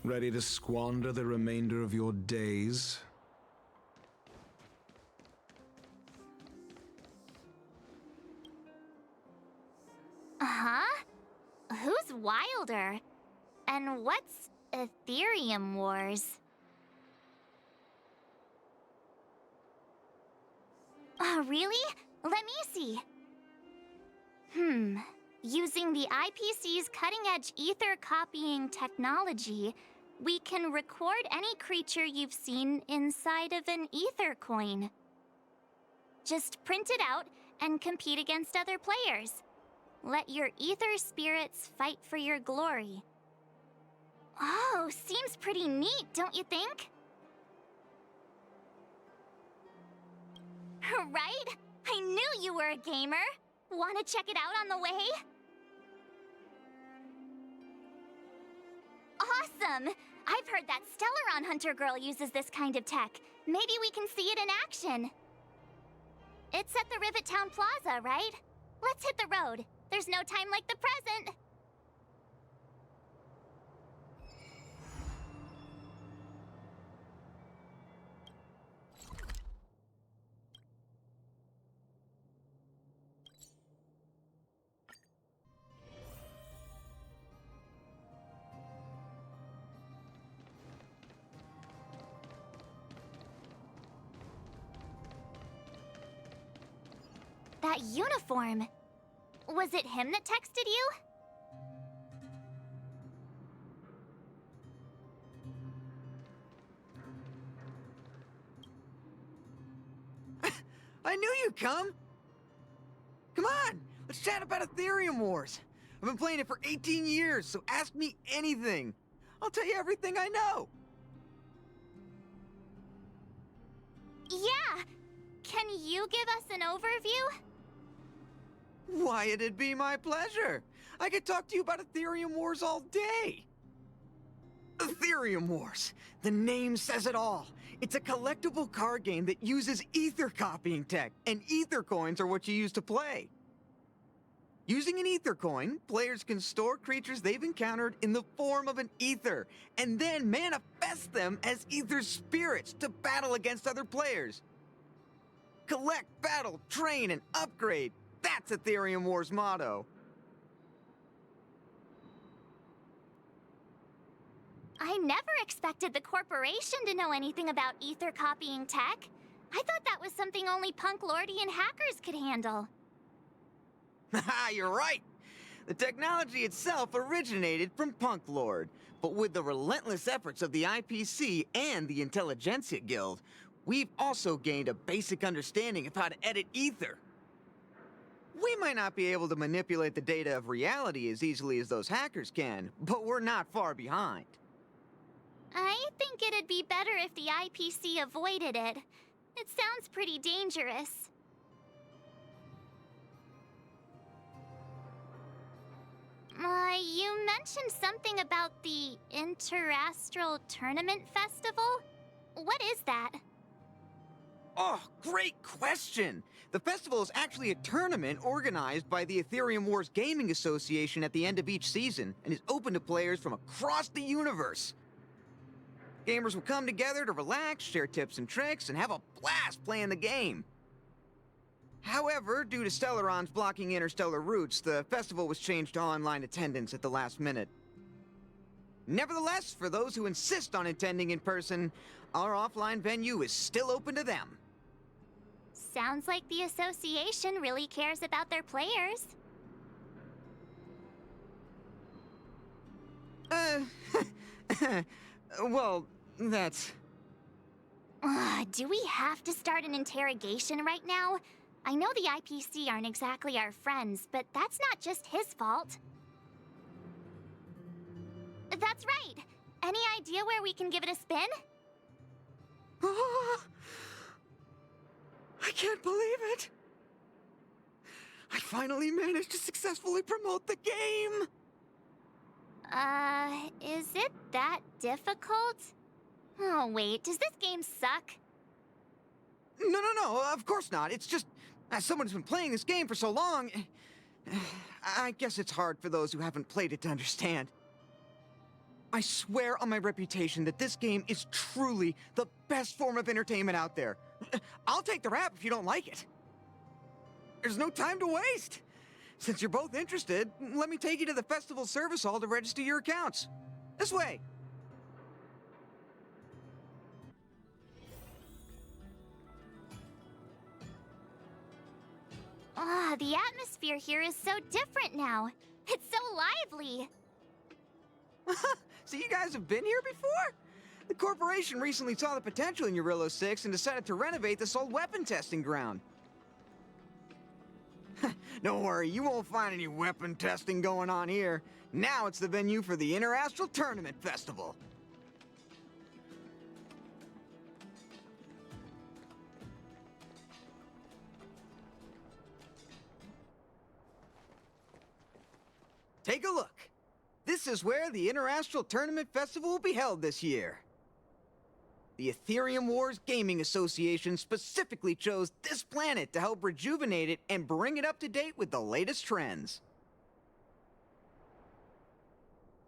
Ready to squander the remainder of your days? Huh? Who's Wilder? And what's Aetherium Wars? Oh, really? Let me see. Using the IPC's cutting-edge ether copying technology, we can record any creature you've seen inside of an ether coin. Just print it out and compete against other players. Let your ether spirits fight for your glory. Oh, seems pretty neat, don't you think? Right? I knew you were a gamer! Want to check it out on the way? Awesome! I've heard that Stellaron Hunter girl uses this kind of tech. Maybe we can see it in action. It's at the Rivet Town Plaza, right? Let's hit the road. There's no time like the present. That uniform. Was it him that texted you? I knew you'd come! Come on, let's chat about Aetherium Wars. I've been playing it for 18 years, so ask me anything. I'll tell you everything I know. Yeah! Can you give us an overview? Why, it'd be my pleasure. I could talk to you about Aetherium Wars all day. Aetherium Wars. The name says it all. It's a collectible card game that uses ether copying tech, and ether coins are what you use to play. Using an ether coin, players can store creatures they've encountered in the form of an ether, and then manifest them as ether spirits to battle against other players. Collect, battle, train, and upgrade. That's Aetherium Wars' motto. I never expected the corporation to know anything about ether copying tech. I thought that was something only Punk Lordy and hackers could handle. Haha, you're right! The technology itself originated from Punk Lord, but with the relentless efforts of the IPC and the Intelligentsia Guild, we've also gained a basic understanding of how to edit ether. We might not be able to manipulate the data of reality as easily as those hackers can, but we're not far behind. I think it'd be better if the IPC avoided it. It sounds pretty dangerous. You mentioned something about the Interastral Tournament Festival? What is that? Oh, great question! The festival is actually a tournament organized by the Aetherium Wars Gaming Association at the end of each season, and is open to players from across the universe. Gamers will come together to relax, share tips and tricks, and have a blast playing the game. However, due to Stellarons blocking interstellar routes, the festival was changed to online attendance at the last minute. Nevertheless, for those who insist on attending in person, our offline venue is still open to them. Sounds like the association really cares about their players. Well, that's... Do we have to start an interrogation right now? I know the IPC aren't exactly our friends, but that's not just his fault. That's right! Any idea where we can give it a spin? I can't believe it! I finally managed to successfully promote the game! Is it that difficult? Oh, wait, does this game suck? No, of course not. It's just, as someone who's been playing this game for so long, I guess it's hard for those who haven't played it to understand. I swear on my reputation that this game is truly the best form of entertainment out there. I'll take the rap if you don't like it. There's no time to waste. Since you're both interested, let me take you to the festival service hall to register your accounts. This way. The atmosphere here is so different now. It's so lively. So you guys have been here before? The corporation recently saw the potential in Eurillo 6 and decided to renovate this old weapon testing ground. Don't worry, you won't find any weapon testing going on here. Now it's the venue for the Interastral Tournament Festival. Take a look. This is where the Interastral Tournament Festival will be held this year. The Aetherium Wars Gaming Association specifically chose this planet to help rejuvenate it and bring it up to date with the latest trends.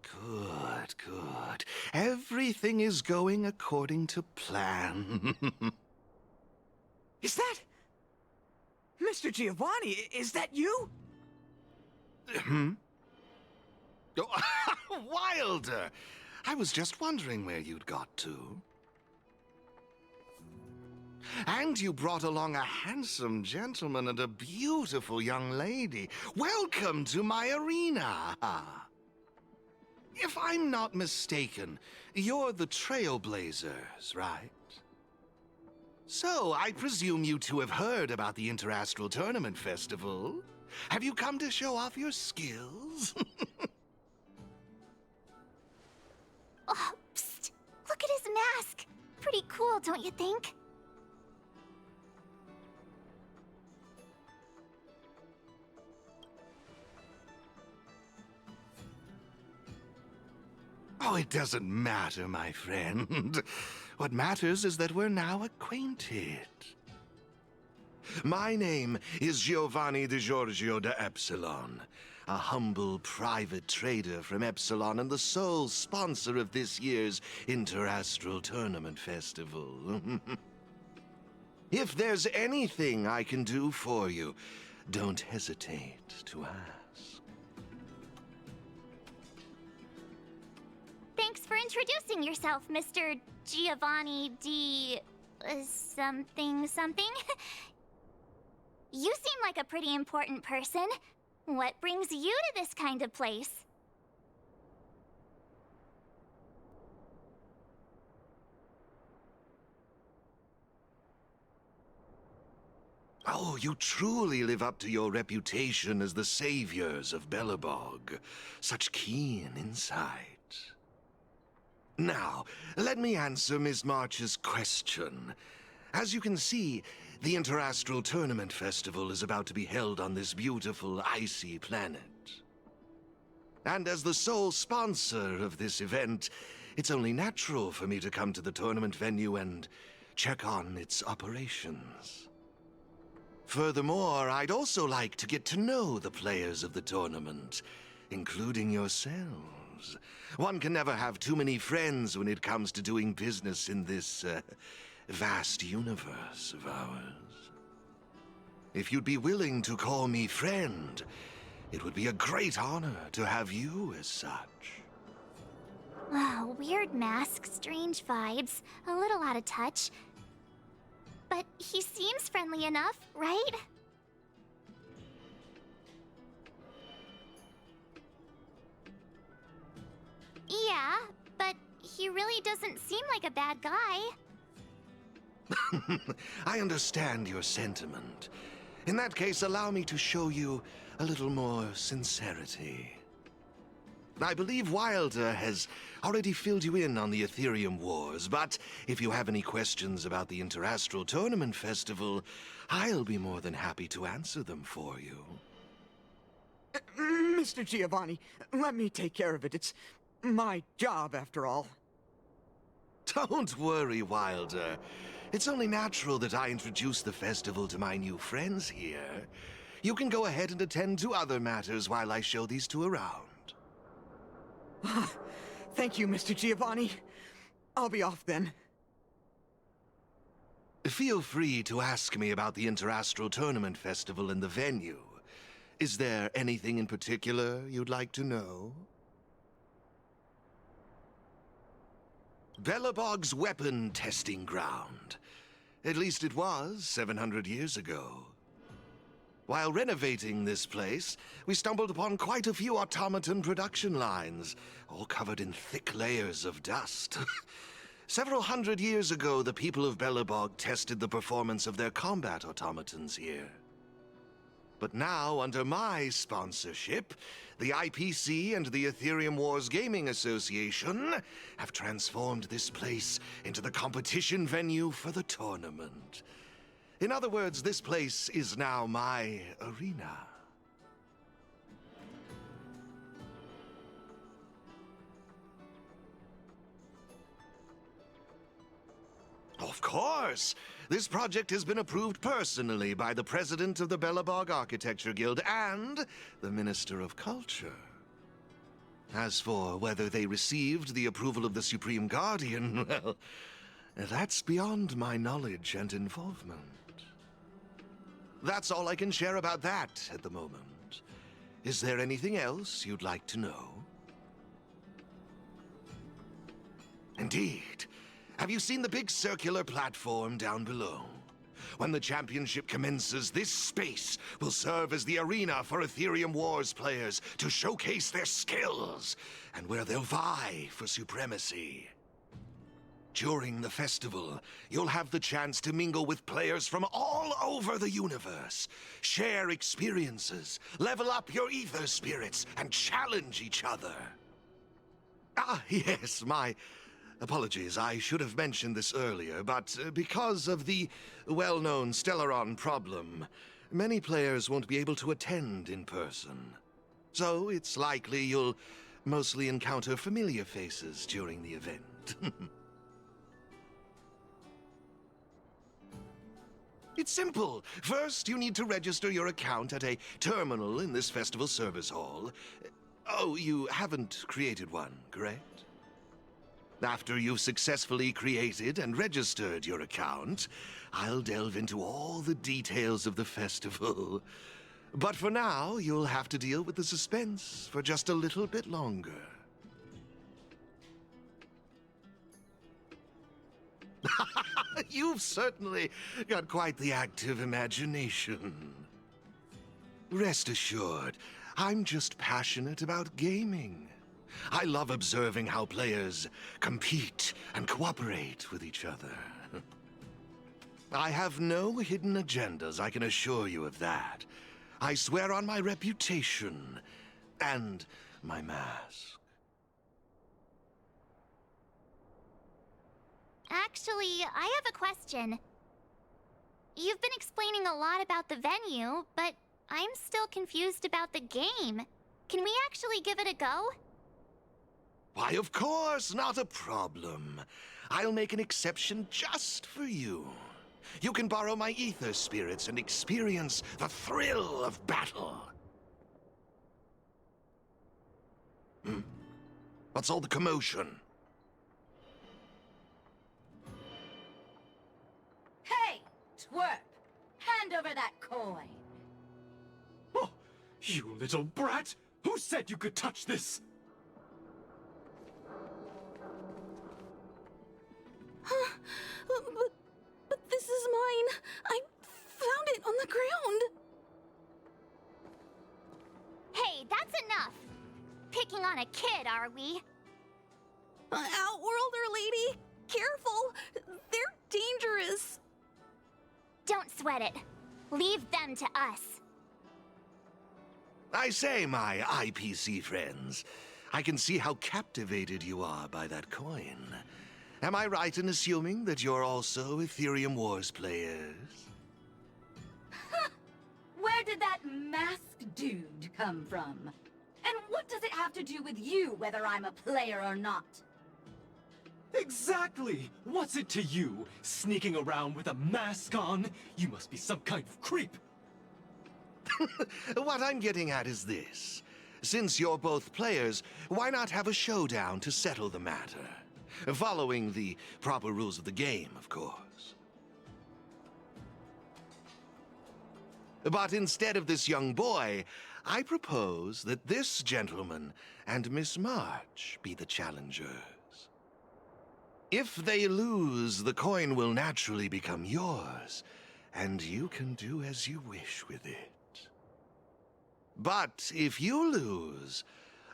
Good. Everything is going according to plan. Is that... Mr. Giovanni, is that you? Oh, Wilder! I was just wondering where you'd got to. And you brought along a handsome gentleman and a beautiful young lady. Welcome to my arena! If I'm not mistaken, you're the Trailblazers, right? So, I presume you two have heard about the Interastral Tournament Festival? Have you come to show off your skills? Oh, psst! Look at his mask! Pretty cool, don't you think? Oh, it doesn't matter, my friend. What matters is that we're now acquainted. My name is Giovanni Di Giorgio de Epsilon, a humble private trader from Epsilon and the sole sponsor of this year's Interastral Tournament Festival. If there's anything I can do for you, don't hesitate to ask. Thanks for introducing yourself, Mr. Giovanni D... something. You seem like a pretty important person. What brings you to this kind of place? Oh, you truly live up to your reputation as the saviors of Belobog. Such keen insight. Now, let me answer Ms. March's question. As you can see, the Interastral Tournament Festival is about to be held on this beautiful, icy planet. And as the sole sponsor of this event, it's only natural for me to come to the tournament venue and check on its operations. Furthermore, I'd also like to get to know the players of the tournament, including yourselves. One can never have too many friends when it comes to doing business in this vast universe of ours. If you'd be willing to call me friend, it would be a great honor to have you as such. Oh, weird mask, strange vibes, a little out of touch. But he seems friendly enough, right? Yeah, but he really doesn't seem like a bad guy. I understand your sentiment. In that case, allow me to show you a little more sincerity. I believe Wilder has already filled you in on the Aetherium Wars, but if you have any questions about the Interastral Tournament Festival, I'll be more than happy to answer them for you. Mr. Giovanni, let me take care of it. It's my job, after all. Don't worry, Wilder. It's only natural that I introduce the festival to my new friends here. You can go ahead and attend to other matters while I show these two around. Thank you, Mr. Giovanni. I'll be off then. Feel free to ask me about the Interastral Tournament Festival and the venue. Is there anything in particular you'd like to know? Belobog's weapon testing ground. At least it was 700 years ago. While renovating this place, we stumbled upon quite a few automaton production lines, all covered in thick layers of dust. Several hundred years ago, the people of Belobog tested the performance of their combat automatons here. But now, under my sponsorship, the IPC and the Aetherium Wars Gaming Association have transformed this place into the competition venue for the tournament. In other words, this place is now my arena. Of course! This project has been approved personally by the president of the Belobog Architecture Guild and the Minister of Culture. As for whether they received the approval of the Supreme Guardian, well, that's beyond my knowledge and involvement. That's all I can share about that at the moment. Is there anything else you'd like to know? Indeed. Have you seen the big circular platform down below? When the championship commences, this space will serve as the arena for Aetherium Wars players to showcase their skills, and where they'll vie for supremacy. During the festival, you'll have the chance to mingle with players from all over the universe, share experiences, level up your ether spirits, and challenge each other. Ah, yes, my apologies. I should have mentioned this earlier, but because of the well-known Stellaron problem, many players won't be able to attend in person. So it's likely you'll mostly encounter familiar faces during the event. It's simple. First, you need to register your account at a terminal in this festival service hall. Oh, you haven't created one, correct? After you've successfully created and registered your account, I'll delve into all the details of the festival. But for now, you'll have to deal with the suspense for just a little bit longer. You've certainly got quite the active imagination. Rest assured, I'm just passionate about gaming. I love observing how players compete and cooperate with each other. I have no hidden agendas, I can assure you of that. I swear on my reputation and my mask. Actually, I have a question. You've been explaining a lot about the venue, but I'm still confused about the game. Can we actually give it a go? Why, of course, not a problem. I'll make an exception just for you. You can borrow my ether spirits and experience the thrill of battle. What's all the commotion? Hey, twerp! Hand over that coin! Oh, you little brat! Who said you could touch this? But this is mine. I found it on the ground. Hey, that's enough! Picking on a kid, are we? Outworlder lady, careful. They're dangerous. Don't sweat it. Leave them to us. I say, my IPC friends, I can see how captivated you are by that coin. Am I right in assuming that you're also Aetherium Wars players? Where did that masked dude come from? And what does it have to do with you, whether I'm a player or not? Exactly! What's it to you, sneaking around with a mask on? You must be some kind of creep. What I'm getting at is this. Since you're both players, why not have a showdown to settle the matter? Following the proper rules of the game, of course. But instead of this young boy, I propose that this gentleman and Miss March be the challengers. If they lose, the coin will naturally become yours, and you can do as you wish with it. But if you lose,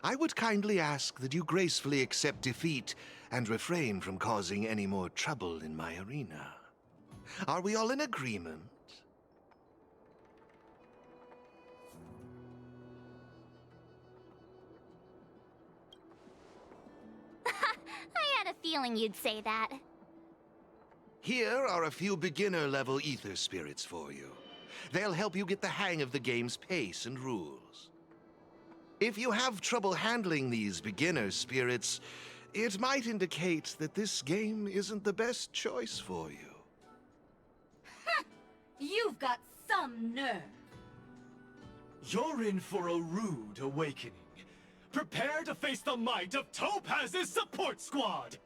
I would kindly ask that you gracefully accept defeat and refrain from causing any more trouble in my arena. Are we all in agreement? I had a feeling you'd say that. Here are a few beginner-level ether spirits for you. They'll help you get the hang of the game's pace and rules. If you have trouble handling these beginner spirits, it might indicate that this game isn't the best choice for you. You've got some nerve. You're in for a rude awakening. Prepare to face the might of Topaz's support squad!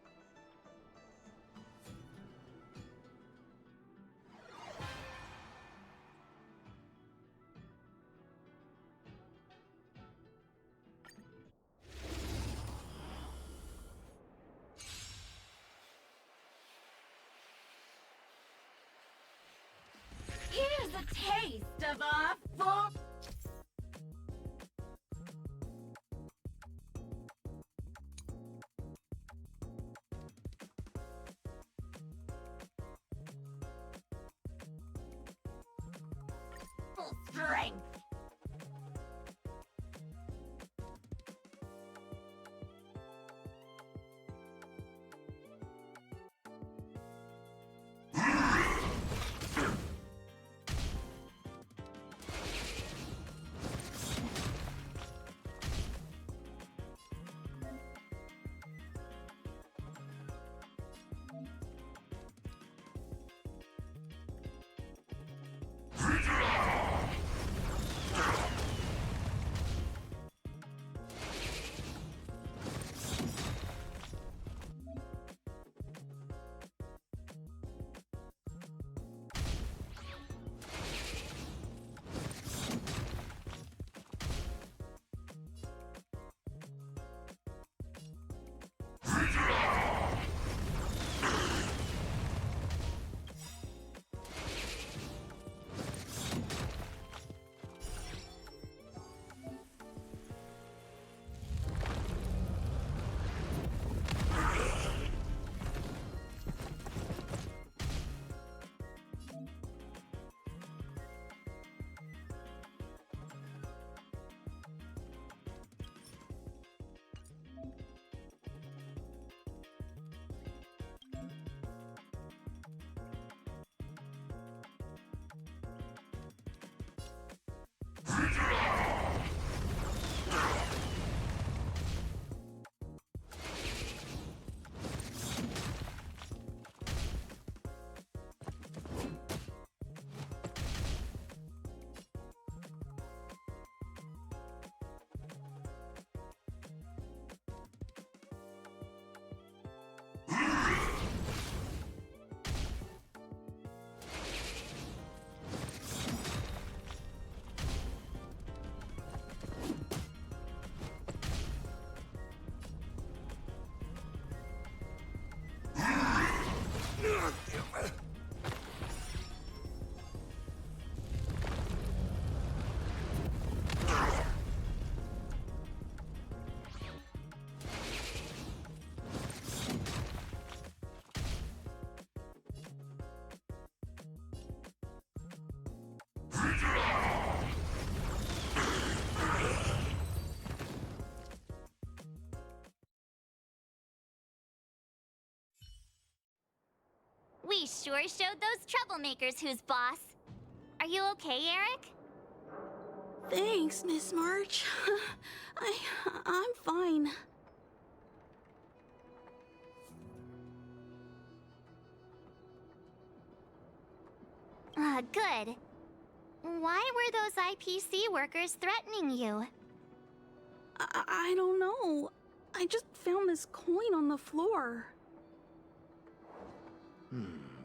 Here's a taste of our full... strength. He sure showed those troublemakers who's boss. Are you okay, Eric? Thanks, Miss March. I'm fine. Good. Why were those IPC workers threatening you? I don't know. I just found this coin on the floor.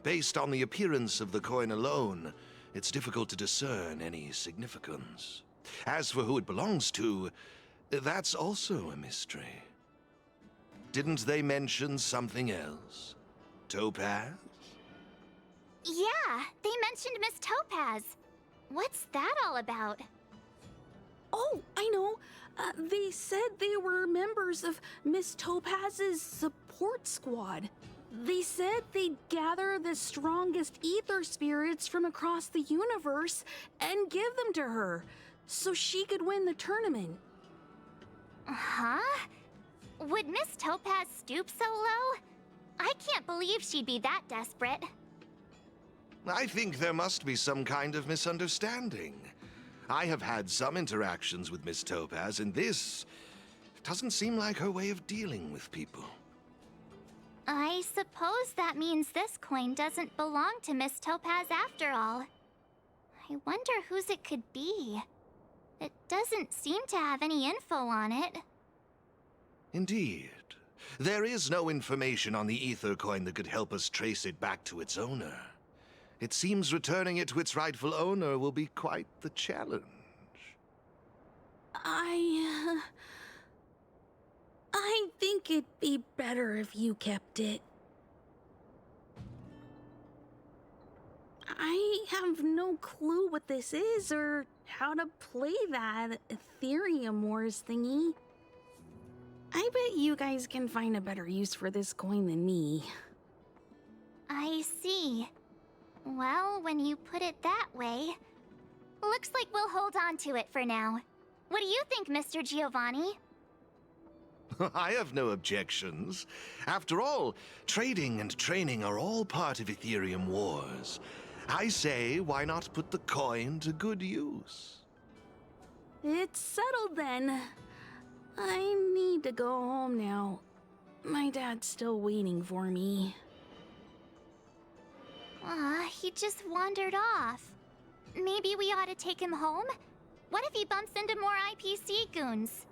Based on the appearance of the coin alone, it's difficult to discern any significance. As for who it belongs to, that's also a mystery. Didn't they mention something else? Topaz? Yeah, they mentioned Miss Topaz. What's that all about? Oh, I know. They said they were members of Miss Topaz's support squad. They said they'd gather the strongest ether spirits from across the universe and give them to her, so she could win the tournament. Huh? Would Miss Topaz stoop so low? I can't believe she'd be that desperate. I think there must be some kind of misunderstanding. I have had some interactions with Miss Topaz, and this doesn't seem like her way of dealing with people. I suppose that means this coin doesn't belong to Miss Topaz after all. I wonder whose it could be. It doesn't seem to have any info on it. Indeed. There is no information on the ether coin that could help us trace it back to its owner. It seems returning it to its rightful owner will be quite the challenge. I think it'd be better if you kept it. I have no clue what this is or how to play that Aetherium Wars thingy. I bet you guys can find a better use for this coin than me. I see. Well, when you put it that way, looks like we'll hold on to it for now. What do you think, Mr. Giovanni? I have no objections. After all, trading and training are all part of Aetherium Wars. I say, why not put the coin to good use? It's settled then. I need to go home now. My dad's still waiting for me. He just wandered off. Maybe we ought to take him home? What if he bumps into more IPC goons?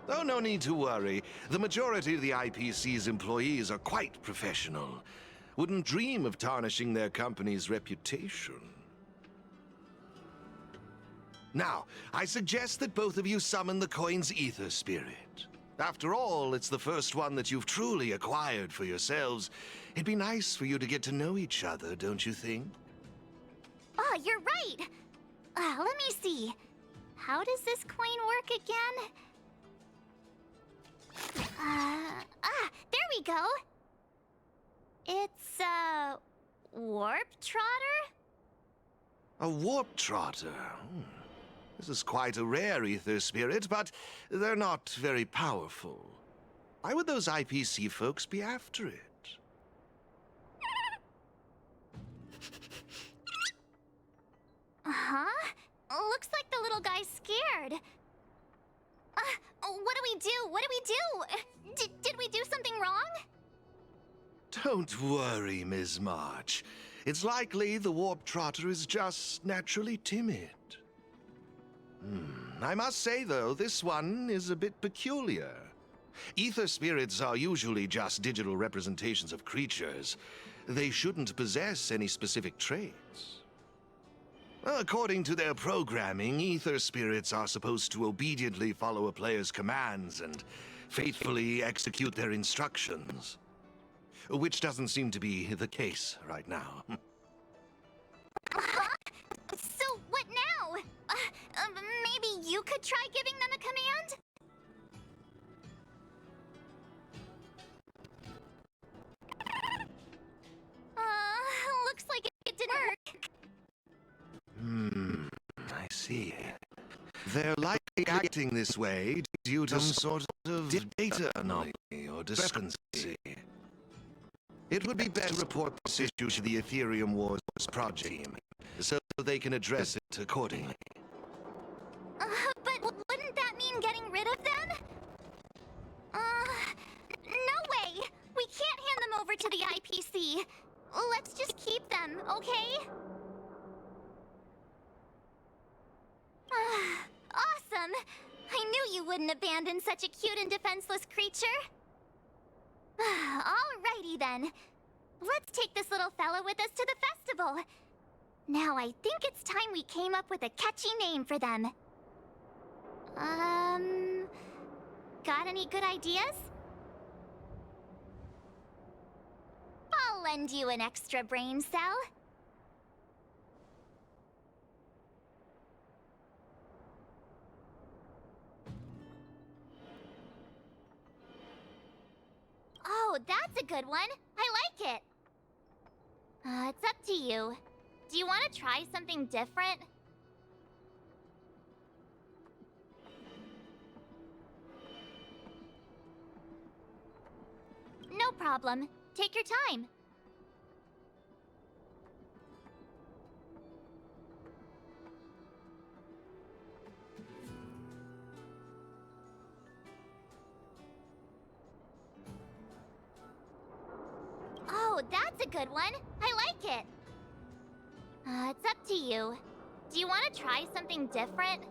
Oh, no need to worry. The majority of the IPC's employees are quite professional. Wouldn't dream of tarnishing their company's reputation. Now, I suggest that both of you summon the coin's ether spirit. After all, it's the first one that you've truly acquired for yourselves. It'd be nice for you to get to know each other, don't you think? Oh, you're right! Let me see. How does this coin work again? There we go! It's a warp trotter? A warp trotter? This is quite a rare ether spirit, but they're not very powerful. Why would those IPC folks be after it? Huh? Looks like the little guy's scared. What do we do? What do we do? Did we do something wrong? Don't worry, Ms. March. It's likely the warp trotter is just naturally timid. I must say, though, this one is a bit peculiar. Ether spirits are usually just digital representations of creatures. They shouldn't possess any specific traits. According to their programming, ether spirits are supposed to obediently follow a player's commands and faithfully execute their instructions. Which doesn't seem to be the case right now. So what now? Maybe you could try giving them a command? Looks like it didn't work. I see. They're likely acting this way due to some sort of data anomaly or discrepancy. It would be better to report this issue to the Aetherium Wars project team, so they can address it accordingly. But wouldn't that mean getting rid of them? No way! We can't hand them over to the IPC. Let's just keep them, okay? Awesome! I knew you wouldn't abandon such a cute and defenseless creature. Alrighty then. Let's take this little fella with us to the festival. Now I think it's time we came up with a catchy name for them. Got any good ideas? I'll lend you an extra brain cell. Oh, that's a good one. I like it. It's up to you. Do you want to try something different? No problem. Take your time. Oh, that's a good one. I like it. It's up to you. Do you want to try something different?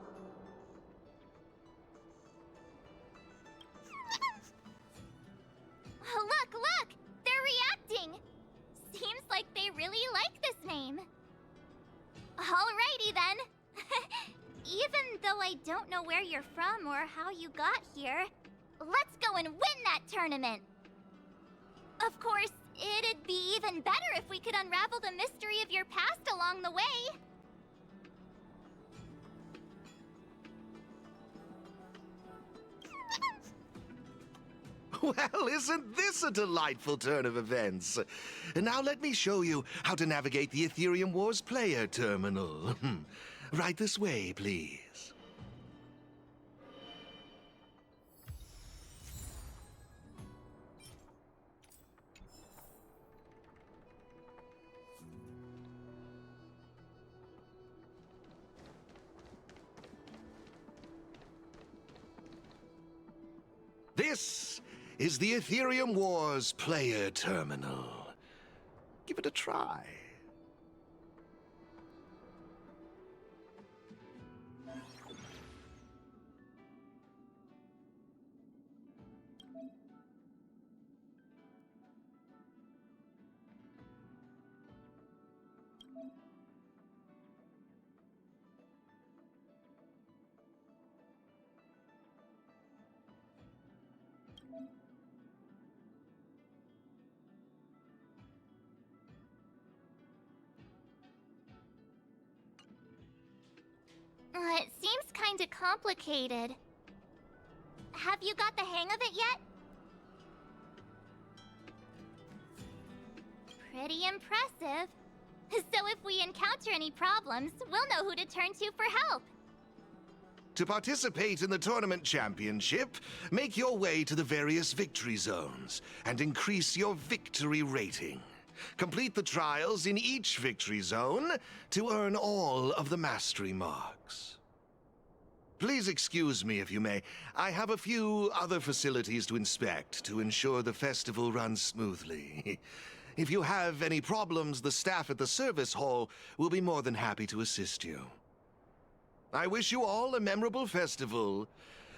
Look! They're reacting! Seems like they really like this name. Alrighty then. Even though I don't know where you're from or how you got here, let's go and win that tournament! Of course, it'd be even better if we could unravel the mystery of your past along the way. Well, isn't this a delightful turn of events? Now let me show you how to navigate the Aetherium Wars player terminal. Right this way, please. This is the Aetherium Wars player terminal. Give it a try. It seems kinda complicated. Have you got the hang of it yet? Pretty impressive. So if we encounter any problems, we'll know who to turn to for help. To participate in the tournament championship, make your way to the various victory zones and increase your victory rating. Complete the trials in each victory zone to earn all of the mastery marks. Please excuse me if you may. I have a few other facilities to inspect to ensure the festival runs smoothly. If you have any problems, the staff at the service hall will be more than happy to assist you. I wish you all a memorable festival.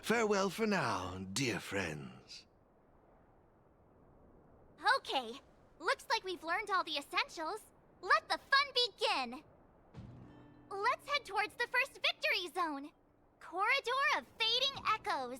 Farewell for now, dear friends. Okay, looks like we've learned all the essentials. Let the fun begin! Let's head towards the first victory zone. Corridor of Fading Echoes.